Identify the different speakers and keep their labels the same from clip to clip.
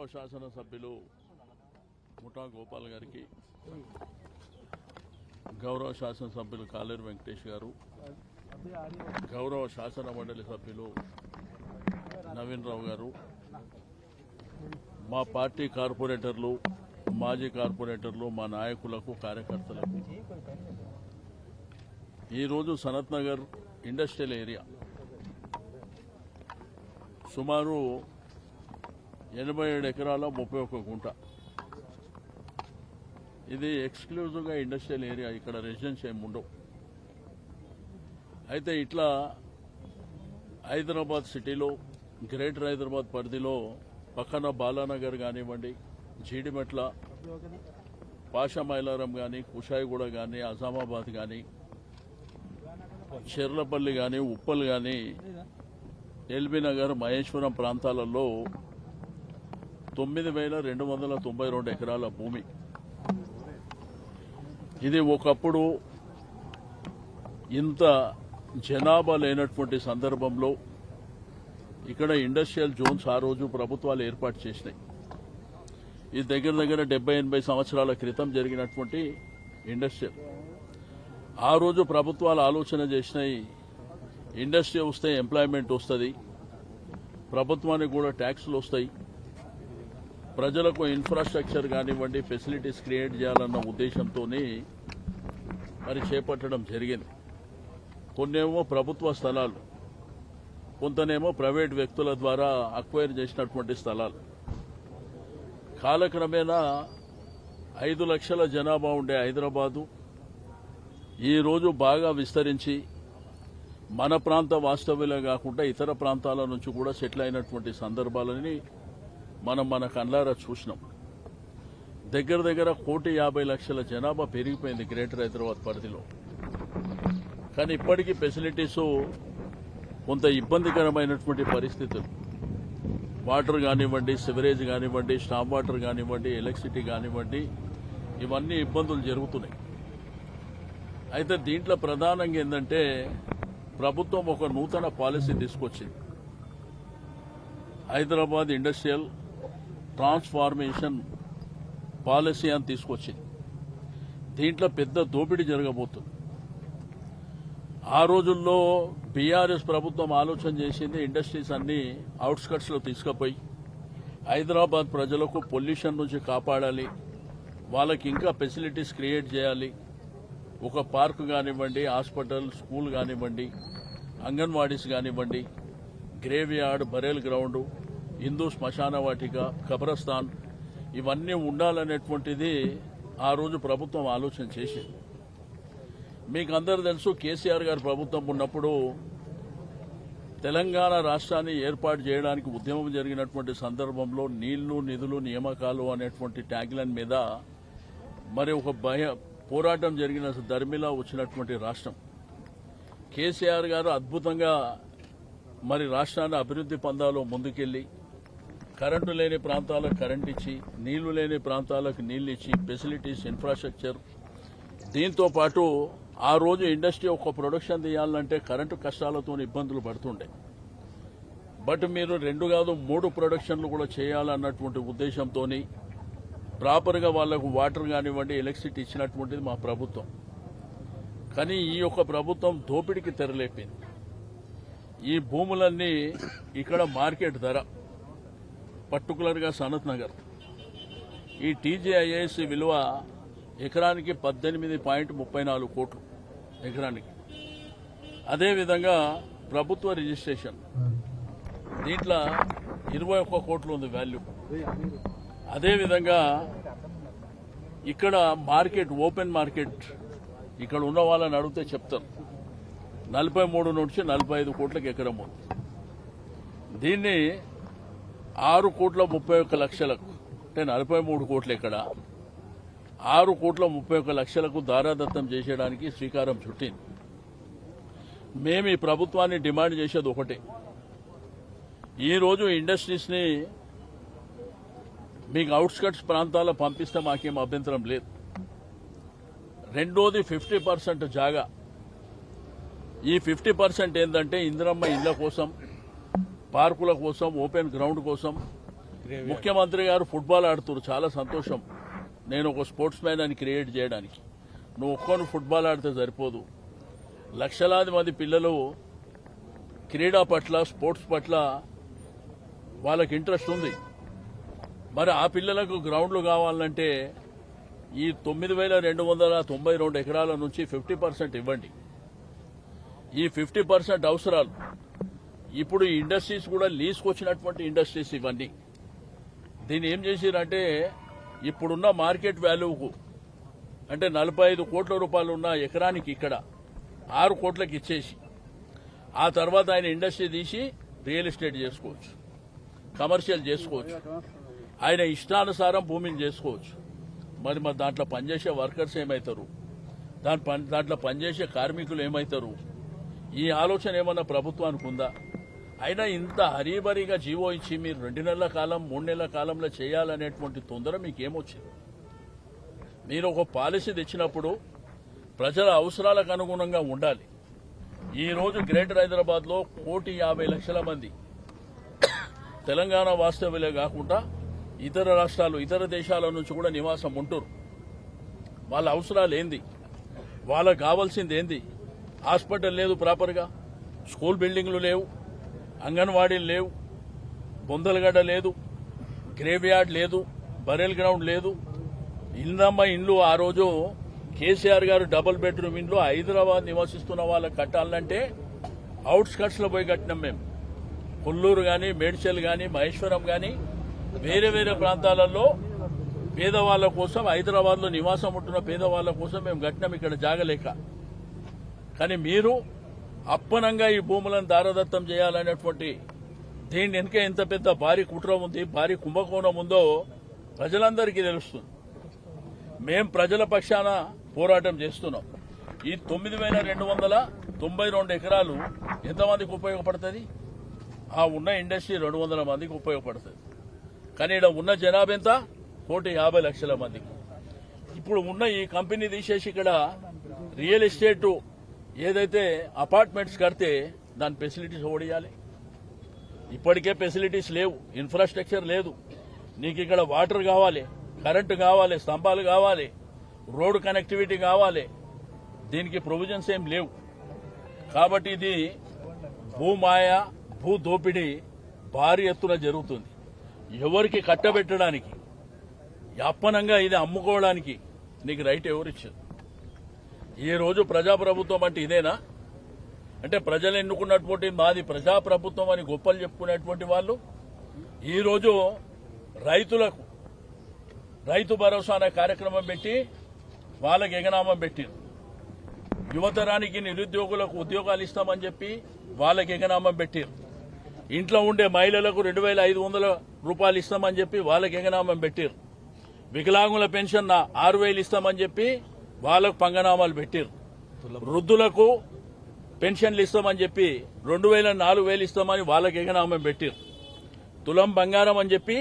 Speaker 1: గౌరవ శాసనసభ్యులు ముఠా గోపాల్ గారికి, గౌరవ శాసనసభ్యులు కాలేరు వెంకటేష్ గారు, గౌరవ శాసన మండలి సభ్యులు నవీన్ రావు గారు, మా పార్టీ కార్పొరేటర్లు, మాజీ కార్పొరేటర్లు, మా నాయకులకు, కార్యకర్తలకు ఈరోజు సనత్ నగర్ ఇండస్ట్రియల్ ఏరియా సుమారు 87 ఎకరాల 31 గుంట. ఇది ఎక్స్క్లూజివ్గా ఇండస్ట్రియల్ ఏరియా, ఇక్కడ రెసిడెన్స్ ఏమి ఉండవు. అయితే ఇట్లా హైదరాబాద్ సిటీలో, గ్రేటర్ హైదరాబాద్ పరిధిలో పక్కన బాలానగర్ కానివ్వండి, జీడిమెట్ల, పాషా మైలారం కానీ, కుషాయిగూడ కానీ, అజామాబాద్ కానీ, చెర్లపల్లి కానీ, ఉప్పల్ కానీ, ఎల్బీ నగర్, మహేశ్వరం ప్రాంతాలలో 9,292 ఎకరాల భూమి. ఇది ఒకప్పుడు ఇంత జనాభా లేనటువంటి సందర్భంలో ఇక్కడ ఇండస్ట్రియల్ జోన్స్ ఆ రోజు ప్రభుత్వాలు ఏర్పాటు చేసినాయి. ఇది దగ్గర 70-80 సంవత్సరాల క్రితం జరిగినటువంటి ఇండస్ట్రియల్. ఆ రోజు ప్రభుత్వాలు ఆలోచన చేసినాయి, ఇండస్ట్రీ వస్తే ఎంప్లాయ్మెంట్ వస్తుంది, ప్రభుత్వానికి కూడా ట్యాక్సులు వస్తాయి, ప్రజలకు ఇన్ఫ్రాస్ట్రక్చర్ కానివ్వండి, ఫెసిలిటీస్ క్రియేట్ చేయాలన్న ఉద్దేశంతో మరి చేపట్టడం జరిగింది. కొన్నేమో ప్రభుత్వ స్థలాలు, కొంతనేమో ప్రైవేట్ వ్యక్తుల ద్వారా అక్వైర్ చేసినటువంటి స్థలాలు. కాలక్రమేణా 5 లక్షల జనాభా ఉండే హైదరాబాదు ఈరోజు బాగా విస్తరించి మన ప్రాంత వాస్తవ్యులే కాకుండా ఇతర ప్రాంతాల నుంచి కూడా సెటిల్ అయినటువంటి సందర్భాలని మన కళ్ళారా చూసినాం. దగ్గర 1,50,00,000 జనాభా పెరిగిపోయింది గ్రేటర్ హైదరాబాద్ పరిధిలో. కానీ ఇప్పటికీ ఫెసిలిటీస్ కొంత ఇబ్బందికరమైనటువంటి పరిస్థితులు. వాటర్ కానివ్వండి, సివరేజ్ కానివ్వండి, స్టాప్ వాటర్ కానివ్వండి, ఎలక్ట్రిసిటీ కానివ్వండి, ఇవన్నీ ఇబ్బందులు జరుగుతున్నాయి. అయితే దీంట్లో ప్రధానంగా ఏంటంటే ప్రభుత్వం ఒక నూతన పాలసీ తీసుకొచ్చింది, హైదరాబాద్ ఇండస్ట్రియల్ ట్రాన్స్ఫార్మేషన్ పాలసీ అని తీసుకొచ్చింది. దీంట్లో పెద్ద దోపిడీ జరగబోతుంది. ఆ రోజుల్లో బీఆర్ఎస్ ప్రభుత్వం ఆలోచన చేసింది, ఇండస్ట్రీస్ అన్ని అవుట్స్కట్స్ లో తీసుకుపోయి హైదరాబాద్ ప్రజలకు పొల్యూషన్ నుంచి కాపాడాలి, వాళ్ళకి ఇంకా ఫెసిలిటీస్ క్రియేట్ చేయాలి, ఒక పార్క్ కానివ్వండి, హాస్పిటల్, స్కూల్ కానివ్వండి, అంగన్వాడీస్ కానివ్వండి, గ్రేవ్ యార్డ్, బరేల్ గ్రౌండ్, హిందూ శ్మశాన వాటిక, కబ్రస్థాన్, ఇవన్నీ ఉండాలనేటువంటిది ఆ రోజు ప్రభుత్వం ఆలోచన చేసింది. మీకు అందరూ తెలుసు, కేసీఆర్ గారు ప్రభుత్వం ఉన్నప్పుడు తెలంగాణ రాష్ట్రాన్ని ఏర్పాటు చేయడానికి ఉద్యమం జరిగినటువంటి సందర్భంలో నీళ్లు, నిధులు, నియామకాలు అనేటువంటి ట్యాగ్లైన్ మీద మరి ఒక పోరాటం జరిగిన దర్మిలా వచ్చినటువంటి రాష్ట్రం. కేసీఆర్ గారు అద్భుతంగా మరి రాష్ట్రాన్ని అభివృద్ధి పందాలో ముందుకెళ్లి కరెంటు లేని ప్రాంతాలకు కరెంట్ ఇచ్చి, నీళ్లు లేని ప్రాంతాలకు నీళ్లు ఇచ్చి, ఫెసిలిటీస్, ఇన్ఫ్రాస్ట్రక్చర్, దీంతో పాటు ఆ రోజు ఇండస్ట్రీ ఒక ప్రొడక్షన్ తీయాలంటే కరెంటు కష్టాలతో ఇబ్బందులు పడుతుండే. బట్ మీరు 2 కాదు 3 ప్రొడక్షన్లు కూడా చేయాలన్నటువంటి ఉద్దేశంతో ప్రాపర్గా వాళ్లకు వాటర్ కానివ్వండి, ఎలక్ట్రిసిటీ ఇచ్చినటువంటిది మా ప్రభుత్వం. కానీ ఈ యొక్క ప్రభుత్వం దోపిడీకి తెరలేపింది. ఈ భూములన్నీ ఇక్కడ మార్కెట్ ధర, పర్టికులర్గా సనత్ నగర్, ఈ టీజీఐఎస్ విలువ ఎకరానికి 18.34 కోట్లు ఎకరానికి. అదేవిధంగా ప్రభుత్వ రిజిస్ట్రేషన్, దీంట్లో 21 కోట్లు ఉంది వాల్యూ. అదేవిధంగా ఇక్కడ మార్కెట్, ఓపెన్ మార్కెట్, ఇక్కడ ఉన్న వాళ్ళని అడిగితే చెప్తారు 43 నుంచి 45 కోట్లకు ఎకరం ఉంది. దీన్ని 6,31,00,000లకు, అంటే 43 కోట్లు ఎక్కడ, 6,31,00,000లకు దారాదత్తం చేసేయడానికి శ్రీకారం చుట్టింది. మేము ఈ ప్రభుత్వాన్ని డిమాండ్ చేసేది ఒకటే, ఈరోజు ఇండస్ట్రీస్ ని మీకు అవుట్స్కట్స్ ప్రాంతాల్లో పంపిస్తే మాకేం అభ్యంతరం లేదు. రెండోది 50% జాగా. ఈ 50% ఏంటంటే ఇందిరమ్మ ఇళ్ల కోసం, పార్కుల కోసం, ఓపెన్ గ్రౌండ్ కోసం, ముఖ్యమంత్రి గారు ఫుట్బాల్ ఆడుతున్నారు, చాలా సంతోషం. నేను ఒక స్పోర్ట్స్ మ్యాన్ అని క్రియేట్ చేయడానికి. నువ్వు ఒక్కను ఫుట్బాల్ ఆడితే సరిపోదు. లక్షలాది మంది పిల్లలు క్రీడా పట్ల, స్పోర్ట్స్ పట్ల వాళ్ళకి ఇంట్రెస్ట్ ఉంది. మరి ఆ పిల్లలకు గ్రౌండ్లు కావాలంటే ఈ 9,292 ఎకరాల నుంచి 50% ఇవ్వండి. ఈ 50% అవసరాలు ఇప్పుడు ఈ ఇండస్ట్రీస్ కూడా లీజ్కొచ్చినటువంటి ఇండస్ట్రీస్ ఇవన్నీ. దీన్ని ఏం చేసిరంటే ఇప్పుడున్న మార్కెట్ వాల్యూకు అంటే 45 కోట్ల రూపాయలు ఉన్న ఎకరానికి ఇక్కడ 6 కోట్లకి ఇచ్చేసి ఆ తర్వాత ఆయన ఇండస్ట్రీ తీసి రియల్ ఎస్టేట్ చేసుకోవచ్చు, కమర్షియల్ చేసుకోవచ్చు, ఆయన ఇష్టానుసారం భూమిని చేసుకోవచ్చు. మరి దాంట్లో పనిచేసే వర్కర్స్ ఏమవుతారు, దాంట్లో పనిచేసే కార్మికులు ఏమవుతారు? ఈ ఆలోచన ఏమన్నా ప్రభుత్వానికి ఉందా? అయినా ఇంత హరీబరీగా జీవో ఇచ్చి మీరు 2 నెలల కాలం 3 నెలల కాలంలో చేయాలనేటువంటి తొందర మీకేమొచ్చింది? మీరు ఒక పాలసీ తెచ్చినప్పుడు ప్రజల అవసరాలకు అనుగుణంగా ఉండాలి. ఈ రోజు గ్రేటర్ హైదరాబాద్ లో 1,50,00,000 మంది తెలంగాణ వాస్తవ్యులే కాకుండా ఇతర రాష్ట్రాలు, ఇతర దేశాల నుంచి కూడా నివాసం ఉంటున్నారు. వాళ్ళ అవసరాలు ఏంది, వాళ్ళకు కావాల్సింది ఏంది? హాస్పిటల్ లేదు, ప్రాపర్గా స్కూల్ బిల్డింగ్లు లేవు, అంగన్వాడీలు లేవు, బొందలగడ్డ లేదు, గ్రేవ్ యార్డ్ లేదు, బరెల్ గ్రౌండ్ లేదు. ఇందమ్మ ఇండ్లు ఆ రోజు కేసీఆర్ గారు డబుల్ బెడ్రూమ్ ఇండ్లు హైదరాబాద్ నివసిస్తున్న వాళ్ళకి కట్టాలంటే అవుట్స్కట్స్ లో పోయి కట్టినాం మేము. కొల్లూరు గాని, మేడ్చల్ గాని, మహేశ్వరం గాని వేరే వేరే ప్రాంతాలలో పేదవాళ్ల కోసం, హైదరాబాద్ లో నివాసం ఉంటున్న పేదవాళ్ల కోసం మేము కట్టినాం ఇక్కడ జాగలేక. కానీ మీరు అప్పనంగా ఈ భూములను దారదత్తం చేయాలనేటువంటి దీని వెనుక ఎంత పెద్ద భారీ కుట్ర ఉంది, భారీ కుంభకోణం ఉందో ప్రజలందరికీ తెలుస్తుంది. మేం ప్రజల పక్షాన పోరాటం చేస్తున్నాం. ఈ 9,292 ఎకరాలు ఎంతమందికి ఉపయోగపడుతుంది? ఆ ఉన్న ఇండస్ట్రీ 200 మందికి ఉపయోగపడుతుంది. కానీ ఇక్కడ ఉన్న జనాభా ఎంత? 1,50,00,000 మందికి. ఇప్పుడు ఉన్న ఈ కంపెనీ తీసేసి ఇక్కడ రియల్ ఎస్టేట్ ఏదైతే అపార్ట్మెంట్స్ కడితే దాని ఫెసిలిటీస్ ఓడియాలి. ఇప్పటికే ఫెసిలిటీస్ లేవు, ఇన్ఫ్రాస్ట్రక్చర్ లేదు. నీకు ఇక్కడ వాటర్ కావాలి, కరెంటు కావాలి, స్తంభాలు కావాలి, రోడ్డు కనెక్టివిటీ కావాలి. దీనికి ప్రొవిజన్స్ ఏం లేవు. కాబట్టి ఇది భూమాయ, భూ దోపిడీ భారీ ఎత్తున జరుగుతుంది. ఎవరికి కట్టబెట్టడానికి, అప్పనంగా ఇది అమ్ముకోవడానికి నీకు రైట్ ఎవరిచ్చారు? ఈ రోజు ప్రజాప్రభుత్వం అంటే ఇదేనా? అంటే ప్రజలు ఎన్నుకున్నటువంటి మాది ప్రజాప్రభుత్వం అని గొప్పలు చెప్పుకునేటువంటి వాళ్ళు ఈ రోజు రైతులకు రైతు భరోసా అనే కార్యక్రమం పెట్టి వాళ్ళకి ఎగనామం పెట్టారు. యువతరానికి, నిరుద్యోగులకు ఉద్యోగాలు ఇస్తామని చెప్పి వాళ్ళకి ఎగనామం పెట్టారు. ఇంట్లో ఉండే మహిళలకు 2,500 రూపాయలు ఇస్తామని చెప్పి వాళ్ళకి ఎగనామం పెట్టారు. వికలాంగుల పెన్షన్ 6,000 ఇస్తామని చెప్పి వాళ్ళకు పంగనామాలు పెట్టారు. వృద్ధులకు పెన్షన్లు ఇస్తామని చెప్పి 2,000, 4,000 ఇస్తామని వాళ్ళకి ఎగనామం పెట్టారు. తులం బంగారం అని చెప్పి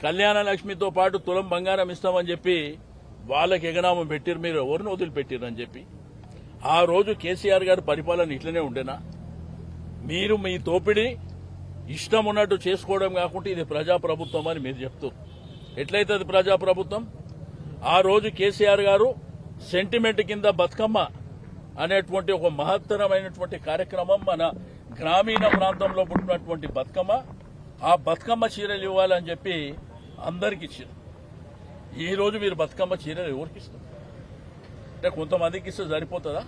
Speaker 1: కళ్యాణ లక్ష్మితో పాటు తులం బంగారం ఇస్తామని చెప్పి వాళ్ళకి ఎగనామం పెట్టారు. మీరు ఎవరిని వదిలిపెట్టారు అని చెప్పి. ఆ రోజు కేసీఆర్ గారి పరిపాలన ఇట్లనే ఉండేనా? మీరు మీ తోపిడి ఇష్టం ఉన్నట్టు చేసుకోవడం కాకుండా ఇది ప్రజాప్రభుత్వం అని మీరు చెప్తూ ఎట్లయితే అది ప్రజాప్రభుత్వం? ఆ రోజు కేసీఆర్ గారు సెంటిమెంట్ కింద బతుకమ్మ అనేటువంటి ఒక మహత్తరమైనటువంటి కార్యక్రమం మన గ్రామీణ ప్రాంతంలో పుట్టినటువంటి బతుకమ్మ, ఆ బతుకమ్మ చీరలు ఇవ్వాలని చెప్పి అందరికి ఇచ్చారు. ఈ రోజు మీరు బతుకమ్మ చీరలు ఎవరికి ఇస్తారు? అంటే కొంతమందికి ఇస్తే సరిపోతుందా?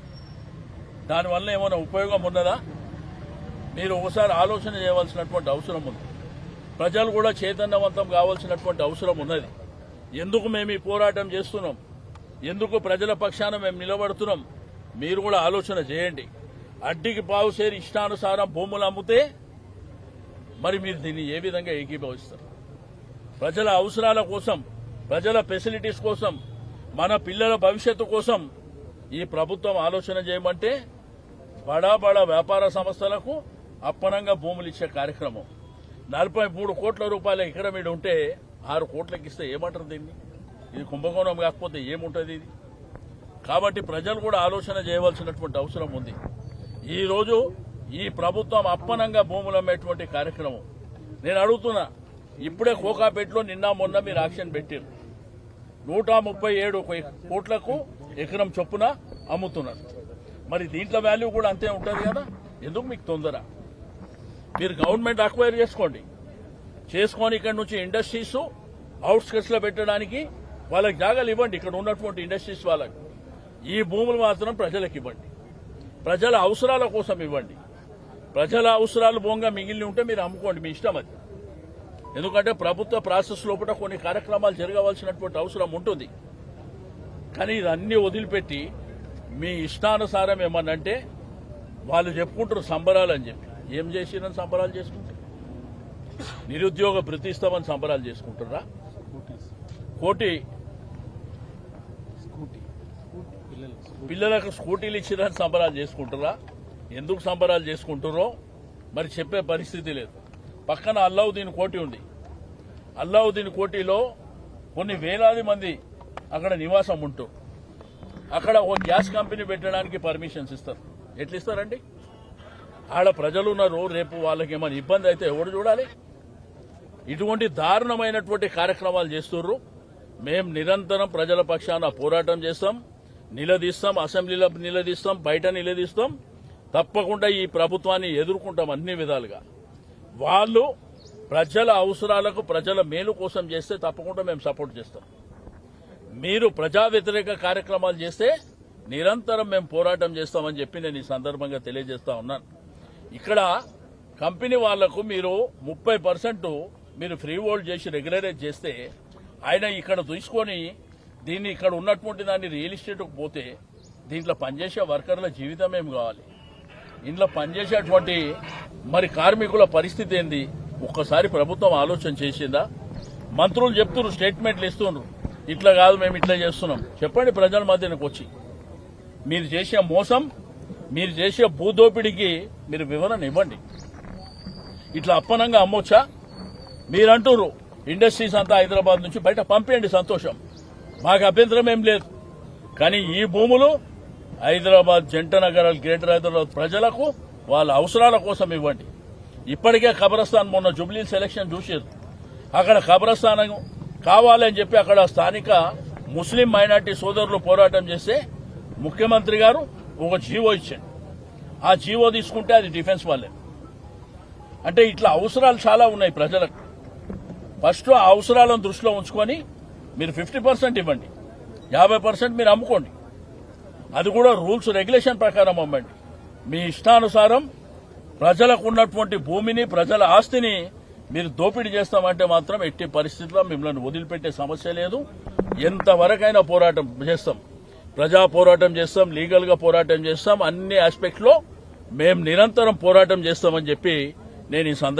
Speaker 1: దానివల్ల ఏమైనా ఉపయోగం ఉన్నదా? మీరు ఒకసారి ఆలోచన చేయవలసినటువంటి అవసరం ఉంది. ప్రజలు కూడా చైతన్యవంతం కావాల్సినటువంటి అవసరం ఉన్నది. ఎందుకు మేము ఈ పోరాటం చేస్తున్నాం, ఎందుకు ప్రజల పక్షాన మేము నిలబడుతున్నాం, మీరు కూడా ఆలోచన చేయండి. అడ్డికి పావుసేరి ఇష్టానుసారం భూములు అమ్మితే మరి మీరు దీన్ని ఏ విధంగా ఏకీభవిస్తారు? ప్రజల అవసరాల కోసం, ప్రజల ఫెసిలిటీస్ కోసం, మన పిల్లల భవిష్యత్తు కోసం ఈ ప్రభుత్వం ఆలోచన చేయమంటే బడా వ్యాపార సంస్థలకు అప్పనంగా భూములు ఇచ్చే కార్యక్రమం. 43 కోట్ల రూపాయల ఎకరం మీద ఉంటే 6 కోట్లకి ఇస్తే ఏమంటారు దీన్ని? ఇది కుంభకోణం కాకపోతే ఏముంటుంది ఇది? కాబట్టి ప్రజలు కూడా ఆలోచన చేయవలసినటువంటి అవసరం ఉంది. ఈ రోజు ఈ ప్రభుత్వం అప్పనంగా భూములు అమ్మేటువంటి కార్యక్రమం. నేను అడుగుతున్నా, ఇప్పుడే కోకాపేటలో నిన్న మొన్న మీరు యాక్షన్ పెట్టారు. 137 కోట్లకు ఎకరం చొప్పున అమ్ముతున్నారు. మరి దీంట్లో వాల్యూ కూడా అంతే ఉంటుంది కదా. ఎందుకు మీకు తొందర? మీరు గవర్నమెంట్ అక్వైర్ చేసుకొని ఇక్కడ నుంచి ఇండస్ట్రీస్ అవుట్స్కట్స్ లో పెట్టడానికి వాళ్ళకి జాగాలు ఇవ్వండి. ఇక్కడ ఉన్నటువంటి ఇండస్ట్రీస్ వాళ్ళకి ఈ భూములు మాత్రం ప్రజలకు ఇవ్వండి. ప్రజల అవసరాల కోసం ఇవ్వండి. ప్రజల అవసరాలు బోంగా మిగిలి ఉంటే మీరు అమ్ముకోండి, మీ ఇష్టం అది. ఎందుకంటే ప్రభుత్వ ప్రాసెస్ లోపల కొన్ని కార్యక్రమాలు జరగవలసినటువంటి అవసరం ఉంటుంది. కానీ ఇదన్నీ వదిలిపెట్టి మీ ఇష్టానుసారం ఏమన్నంటే వాళ్ళు చెప్పుకుంటారు సంబరాలు అని చెప్పి. ఏం చేసినని సంబరాలు చేసుకుంటారు? నిరుద్యోగ ప్రతిస్తామని సంబరాలు చేసుకుంటారా? పిల్లలకు స్కూటీలు ఇచ్చిరని సంబరాలు చేసుకుంటారా? ఎందుకు సంబరాలు చేసుకుంటారో మరి చెప్పే పరిస్థితి లేదు. పక్కన అల్లావుద్దీన్ కోటి ఉంది. అల్లావుద్దీన్ కోటిలో కొన్ని వేలాది మంది అక్కడ నివాసం ఉంటూ అక్కడ ఒక గ్యాస్ కంపెనీ పెట్టడానికి పర్మిషన్స్ ఇస్తారు. ఎట్లా ఇస్తారండి? ఆడ ప్రజలు ఉన్నారు. రేపు వాళ్ళకి ఏమైనా ఇబ్బంది అయితే ఎవరు చూడాలి? ఇటువంటి దారుణమైనటువంటి కార్యక్రమాలు చేస్తున్నారు. మేం నిరంతరం ప్రజల పక్షాన పోరాటం చేస్తాం, నిలదీస్తాం, అసెంబ్లీలో నిలదీస్తాం, బయట నిలదీస్తాం. తప్పకుండా ఈ ప్రభుత్వాన్ని ఎదుర్కొంటాం అన్ని విధాలుగా. వాళ్ళు ప్రజల అవసరాలకు ప్రజల మేలు కోసం చేస్తే తప్పకుండా మేము సపోర్ట్ చేస్తాం. మీరు ప్రజా వ్యతిరేక కార్యక్రమాలు చేస్తే నిరంతరం మేము పోరాటం చేస్తామని చెప్పి నేను ఈ సందర్భంగా తెలియజేస్తా ఉన్నాను. ఇక్కడ కంపెనీ వాళ్లకు మీరు 30% మీరు ఫ్రీ హోల్డ్ చేసి రెగ్యులరైజ్ చేస్తే ఆయన ఇక్కడ తీసుకొని దీన్ని ఇక్కడ ఉన్నటువంటి దాన్ని రియల్ ఎస్టేట్కు పోతే దీంట్లో పనిచేసే వర్కర్ల జీవితం ఏం కావాలి? ఇంట్లో పనిచేసేటువంటి మరి కార్మికుల పరిస్థితి ఏంది? ఒక్కసారి ప్రభుత్వం ఆలోచన చేసిందా? మంత్రులు చెప్తున్నారు, స్టేట్మెంట్లు ఇస్తున్నారు, ఇట్లా కాదు మేము ఇట్లా చేస్తున్నాం. చెప్పండి ప్రజల మధ్యనకు వచ్చి. మీరు చేసే మోసం, మీరు చేసే భూదోపిడికి మీరు వివరణ ఇవ్వండి. ఇట్లా అప్పనంగా అమ్మొచ్చా? మీరంటారు ఇండస్ట్రీస్ అంతా హైదరాబాద్ నుంచి బయట పంపేయండి, సంతోషం, మాకు అభ్యంతరం ఏం లేదు. కానీ ఈ భూములు హైదరాబాద్ జంట నగరాలు, గ్రేటర్ హైదరాబాద్ ప్రజలకు వాళ్ళ అవసరాల కోసం ఇవ్వండి. ఇప్పటికే ఖబరస్థాన్ మొన్న జూబ్లీ సెలక్షన్ చూసారు. అక్కడ ఖబరస్థానం కావాలని చెప్పి అక్కడ స్థానిక ముస్లిం మైనార్టీ సోదరులు పోరాటం చేస్తే ముఖ్యమంత్రి గారు ఒక జీవో ఇచ్చాడు. ఆ జీవో తీసుకుంటే అది డిఫెన్స్ వాళ్ళే. అంటే ఇట్లా అవసరాలు చాలా ఉన్నాయి ప్రజలకు. ఫస్ట్ ఆ అవసరాలను దృష్టిలో ఉంచుకొని మీరు 50% ఇవ్వండి, 50% మీరు అమ్ముకోండి. అది కూడా రూల్స్ రెగ్యులేషన్ ప్రకారం అమ్మండి. మీ ఇష్టానుసారం ప్రజలకు ఉన్నటువంటి భూమిని, ప్రజల ఆస్తిని మీరు దోపిడీ చేస్తామంటే మాత్రం ఎట్టి పరిస్థితుల్లో మిమ్మల్ని వదిలిపెట్టే సమస్య లేదు. ఎంతవరకైనా పోరాటం చేస్తాం, ప్రజా పోరాటం చేస్తాం, లీగల్ గా పోరాటం చేస్తాం. అన్ని ఆస్పెక్ట్స్ లో మేము నిరంతరం పోరాటం చేస్తామని చెప్పి నేను ఈ సందర్భంగా